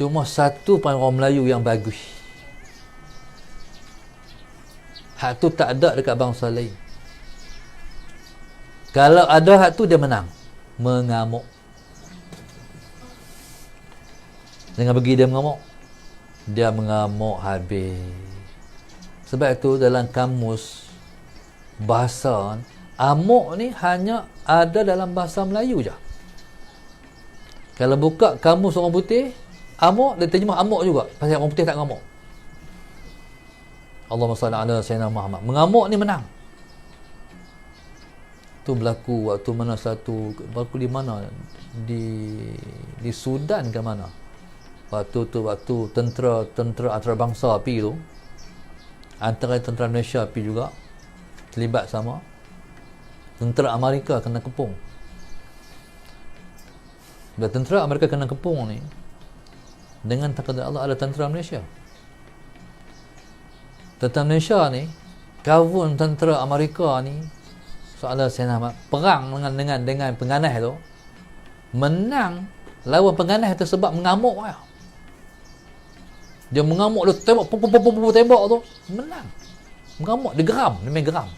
Cuma satu pun orang Melayu yang bagus. Hak tu tak ada dekat bangsa lain. Kalau ada hak tu, dia menang. Mengamuk. Dengan pergi dia mengamuk, dia mengamuk habis. Sebab itu dalam kamus bahasa, amuk ni hanya ada dalam bahasa Melayu je. Kalau buka kamus orang putih, amuk, dia terjemah amuk juga. Pasal orang putih tak ngamuk. Allahumma salli ala sayyidina Muhammad. Mengamuk ni menang. Tu berlaku waktu mana satu, berlaku di mana? Di Sudan ke mana? Waktu tentera antarabangsa pi tu, antara tentera Malaysia pi juga terlibat sama. Tentera Amerika kena kepung. Bila tentera Amerika kena kepung ni, dengan takdir Allah ada tentera Malaysia. Tentera Malaysia ni kawun tentera Amerika ni, soalan saya nama perang dengan penganah tu, menang lawan penganah tu sebab mengamuk lah. Dia mengamuk, dia tembak tembak tu, menang. Mengamuk, dia geram, dia main geram.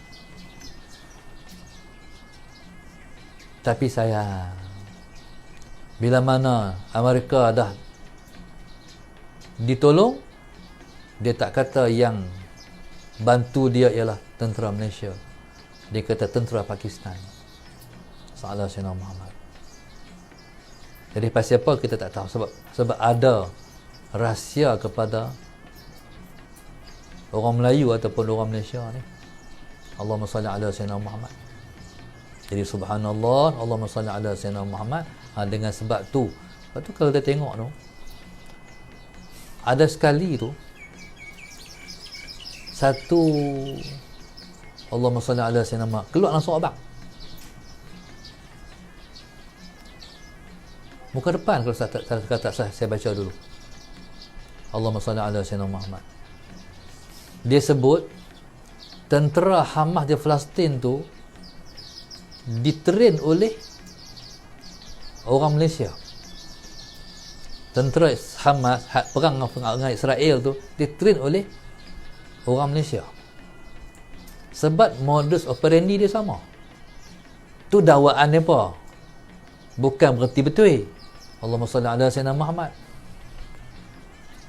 Tapi sayang, bila mana Amerika dah ditolong, dia tak kata yang bantu dia ialah tentera Malaysia. Dia kata tentera Pakistan. Salah Sayyidina Muhammad. Jadi pasal apa kita tak tahu. Sebab ada rahsia kepada orang Melayu ataupun orang Malaysia ni. Allahumma salli ala Sayyidina Muhammad. Jadi subhanallah, Allahumma salli ala Sayyidina Muhammad. Dengan sebab tu, kalau kita tengok tu, ada sekali tu, satu Allahumma salli ala Sayyidina Muhammad keluar langsung abang muka depan. Kalau saya baca dulu, Allahumma salli ala Sayyidina Muhammad, dia sebut tentera Hamas di Palestin tu ditrain oleh orang Malaysia. Tentera Hamas perang dengan Israel tu ditrain oleh orang Malaysia. Sebab modus operandi dia sama. Tu dakwaan dia apa? Bukan berarti betul. Allahumma salli ala Sayyidina Muhammad.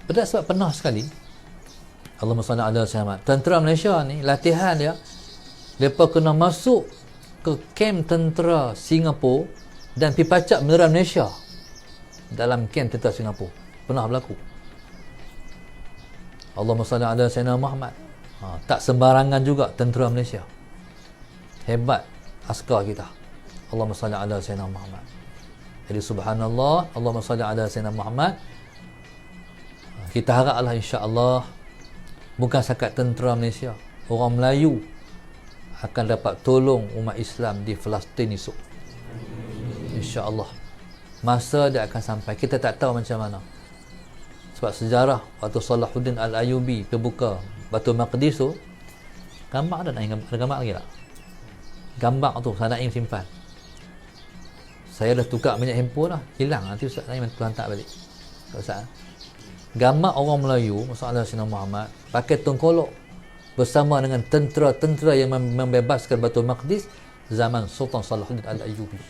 Pada sebab pernah sekali, Allahumma salli ala Sayyidina Muhammad, tentera Malaysia ni latihan dia, mereka kena masuk ke kem tentera Singapura dan pergi pacak bendera Malaysia dalam kem tentera Singapura. Pernah berlaku. Allahumma salli ala Sayyidina Muhammad. Tak sembarangan juga tentera Malaysia. Hebat askar kita. Allahumma salli ala Sayyidina Muhammad. Jadi subhanallah, Allahumma salli ala Sayyidina Muhammad. Kita haraplah insya-Allah bukan sakat tentera Malaysia, orang Melayu akan dapat tolong umat Islam di Palestin esok. Insya-Allah. Masa dia akan sampai. Kita tak tahu macam mana. Sebab sejarah waktu Salahuddin Al-Ayyubi terbuka Batu Maqdis tu, gambar ada gambar lagi tak? Gambar tu saya Naim simpan. Saya dah tukar banyak handphone lah, hilang. Nanti Ustaz Naim tu hantar balik. Ustaz, gambar orang Melayu masalah Sayyidina Muhammad pakai tongkolok bersama dengan tentera-tentera yang membebaskan Batu Maqdis zaman Sultan Salahuddin Al-Ayyubi.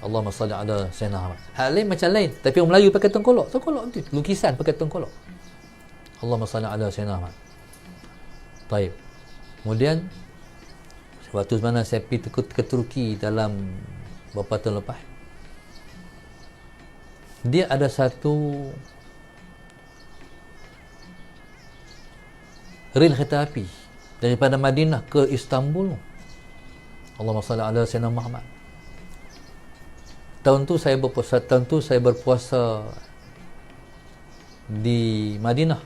Allahumma salli ala Sayyidina Muhammad. Hal lain macam lain, tapi orang Melayu pakai tongkolok tu, lukisan pakai tongkolok. Allahumma salli ala Sayyidina Muhammad. Baik. Kemudian waktu mana saya pergi ke Turki dalam beberapa tahun lepas, dia ada satu rel kereta api daripada Madinah ke Istanbul. Allahumma salli ala Sayyidina Muhammad. Tahun tu saya berpuasa di Madinah.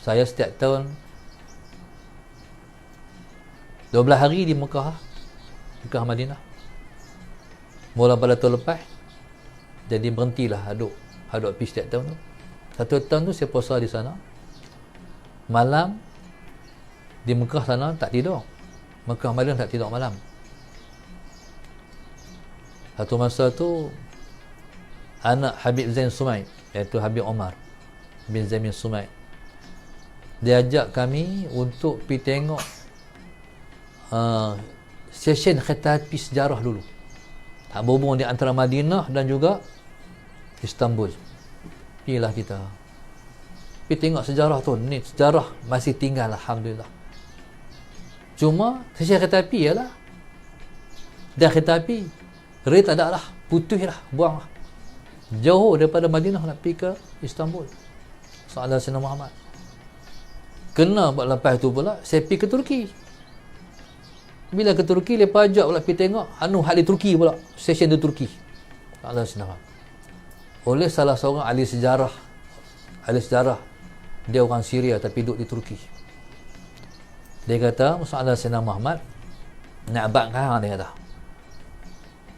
Saya setiap tahun 12 hari di Mekah Madinah. Mula pada tahun lepas, jadi berhentilah haduk pergi setiap tahun tu. Satu tahun tu saya puasa di sana. Malam di Mekah sana tak tidur. Mekah Madinah tak tidur malam. Satu masa tu anak Habib Zain Sumai, iaitu Habib Omar bin Zain bin Sumai. Dia ajak kami untuk pergi tengok session kereta api sejarah dulu. Tak berhubung di antara Madinah dan juga Istanbul. Pergilah kita. Pergi tengok sejarah tu. Ni sejarah masih tinggal, alhamdulillah. Cuma session kereta api ialah dah kereta api rel tak ada lah, putus lah, buang lah. Jauh daripada Madinah nak pergi ke Istanbul. Soalan Sayyidina Muhammad. Kena buat lepas tu pula saya pergi ke Turki. Bila ke Turki, lepas ajak pula pergi tengok hal di Turki pula, session di Turki. Soalan Sayyidina Muhammad. Oleh salah seorang ahli sejarah, dia orang Syria tapi duduk di Turki. Dia kata, soalan Sayyidina Muhammad nak bakar, dia kata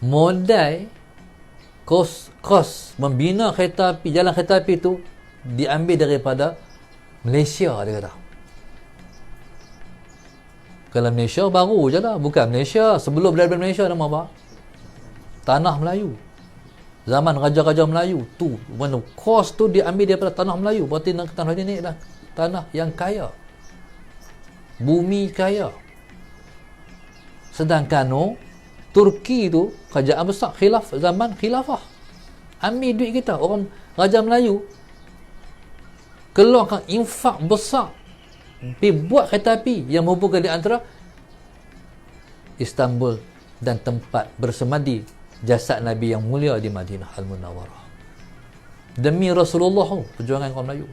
modal kos membina kereta api, jalan kereta api tu diambil daripada Malaysia, dia kata. Kalau Malaysia baru je lah, bukan Malaysia, sebelum daripada Malaysia nama apa? Tanah Melayu. Zaman Raja-Raja Melayu tu, mana kos tu diambil daripada tanah Melayu. Berarti tanah ni adalah tanah yang kaya, bumi kaya. Sedangkan Turki tu kerajaan besar, zaman khilafah, ambil duit kita. Orang Raja Melayu keluarkan infak besar pergi buat kereta api yang menghubungkan di antara Istanbul dan tempat bersemadi jasad Nabi yang mulia di Madinah Al-Munawwarah. Demi Rasulullah, perjuangan orang Melayu.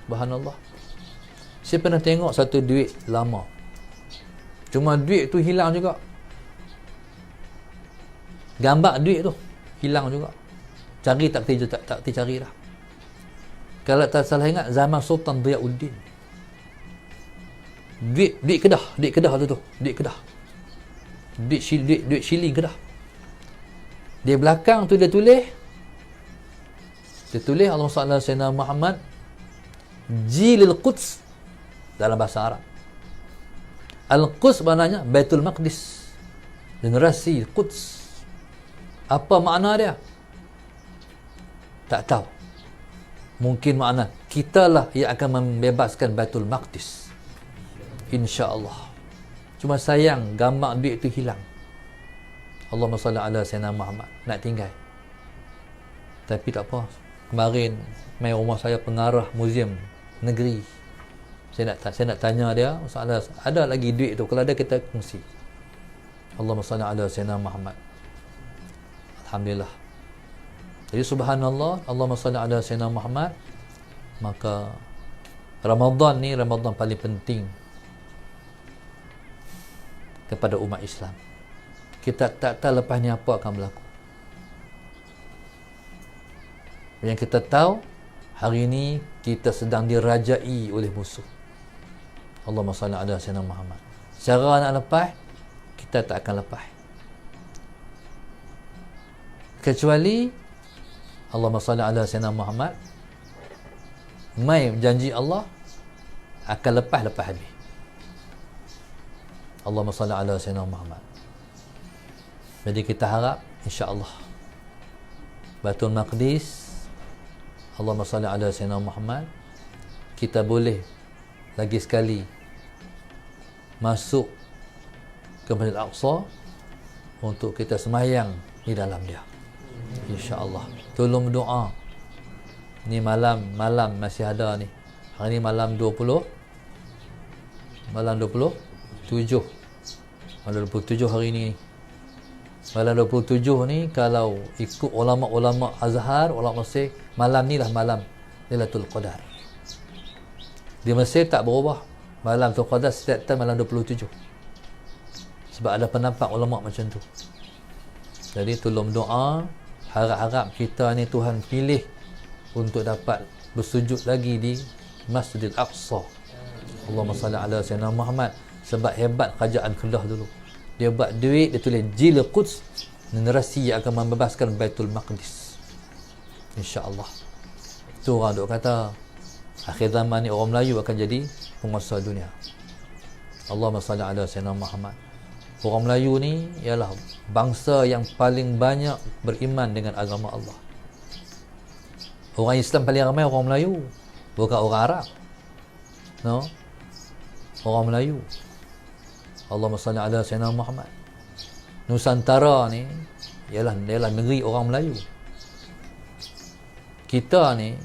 Subhanallah. Saya pernah tengok satu duit lama, cuma duit tu hilang juga. Gambar duit tu hilang juga. Cari tak cari dah. Kalau tak salah ingat, zaman Sultan Ziyauddin. Duit Kedah tu. Duit shilling Kedah. Di belakang tu dia tulis Allahumma salli ala sayyidina Muhammad Jilil Quds dalam bahasa Arab. Al-Quds maknanya Baitul Maqdis, generasi Quds. Apa makna dia? Tak tahu. Mungkin makna kitalah yang akan membebaskan Baitul Maqdis, insya-Allah. Cuma sayang gambar duit itu hilang. Allahumma salli ala sayyidina Muhammad, nak tinggal. Tapi tak apa. Kemarin mai rumah saya pengarah muzium negeri. Saya nak tanya dia, masalah ada lagi duit tu, kalau ada kita kongsi. Allahumma salli ala sayyidina Muhammad. Alhamdulillah. Jadi subhanallah, Allahumma salli ala sayyidina Muhammad. Maka Ramadan ni Ramadan paling penting kepada umat Islam. Kita tak tahu lepas ni apa akan berlaku. Yang kita tahu, hari ini kita sedang dirajai oleh musuh. Allahumma salli ala sayyidina Muhammad. Cara nak lepas, kita tak akan lepas, kecuali Allahumma salli ala sayyidina Muhammad mai janji Allah akan lepas habis. Allahumma salli ala sayyidina Muhammad. Jadi kita harap insya-Allah Baitul Maqdis, Allahumma salli ala sayyidina Muhammad, kita boleh lagi sekali masuk ke Masjid Al-Aqsa untuk kita sembahyang di dalam dia, insya-Allah. Tolong doa. Ni malam masih ada ni. Hari ni malam 27. Malam 27 hari ni. Malam 27 ni kalau ikut ulama-ulama Azhar, ulama Mesir, malam ni lah malam Lailatul Qadar. Di Mesir tak berubah. Malam Lailatul Qadar setiap tahun malam 27. Sebab ada pendapat ulama macam tu. Jadi tolong doa, harap-harap kita ni Tuhan pilih untuk dapat bersujud lagi di Masjidil Aqsa. Allahumma salli ala sayyidina Muhammad. Sebab hebat kerajaan Kedah dulu, dia buat duit, dia tulis Jil Quds, generasi yang akan membebaskan Baitul Maqdis, insya-Allah. Tu orang duk kata akhir zaman ni orang Melayu akan jadi penguasa dunia. Allahumma salli ala sayyidina Muhammad. Orang Melayu ni ialah bangsa yang paling banyak beriman dengan agama Allah. Orang Islam paling ramai orang Melayu, bukan orang Arab. No? Orang Melayu. Allahumma salli ala sayyidina Muhammad. Nusantara ni ialah negeri orang Melayu. Kita ni,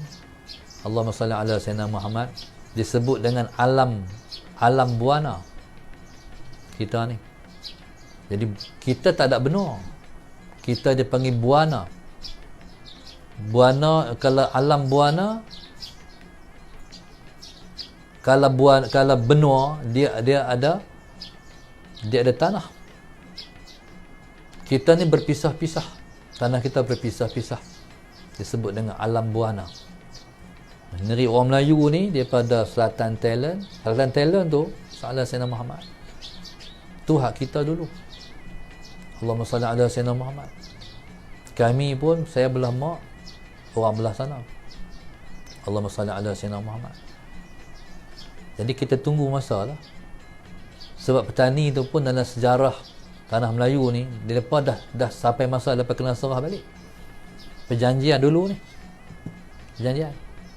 Allahumma salli ala sayyidina Muhammad, disebut dengan alam buana. Kita ni. Jadi kita tak ada benua. Kita dipanggil buana. Buana, kalau alam buana, kalau benua, dia ada tanah. Kita ni berpisah-pisah. Tanah kita berpisah-pisah. Disebut dengan alam buana. Negeri orang Melayu ni daripada Selatan Thailand. Selatan Thailand tu Salah Sayyidina Muhammad. Tu hak kita dulu. Allahumma salli ala Sayyidina Muhammad. Kami pun, saya belah mak, orang belah sana. Allahumma salli ala Sayyidina Muhammad. Jadi kita tunggu masa lah. Sebab petani tu pun dalam sejarah tanah Melayu ni, dia lepas dah sampai masa lepas kena serah balik. Perjanjian dulu ni. Perjanjian.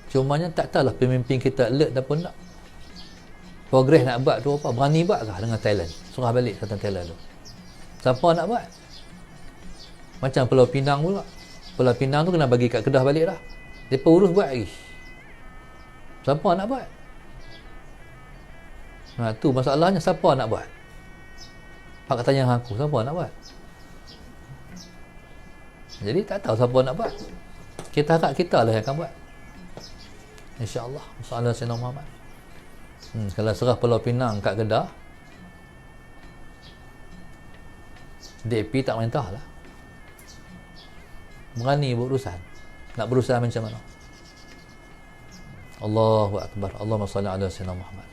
Cumanya tak tahulah pemimpin kita alert dah pun tak. Progres nak buat tu apa? Berani buat kah dengan Thailand? Serah balik Selatan Thailand tu. Siapa nak buat? Macam Pulau Pinang pula. Pulau Pinang tu kena bagi kat Kedah balik dah. Mereka urus buat lagi. Siapa nak buat? Nah, tu masalahnya, siapa nak buat? Pak tanya aku, siapa nak buat? Jadi tak tahu siapa nak buat. Kita harap kita lah yang akan buat. InsyaAllah. Masalah Sayyidina Muhammad. Kalau serah Pulau Pinang kat Kedah, DP tak mentah lah. Berani berurusan. Nak berusaha macam mana? Allahu Akbar. Allahumma salli ala Sayyidina Muhammad.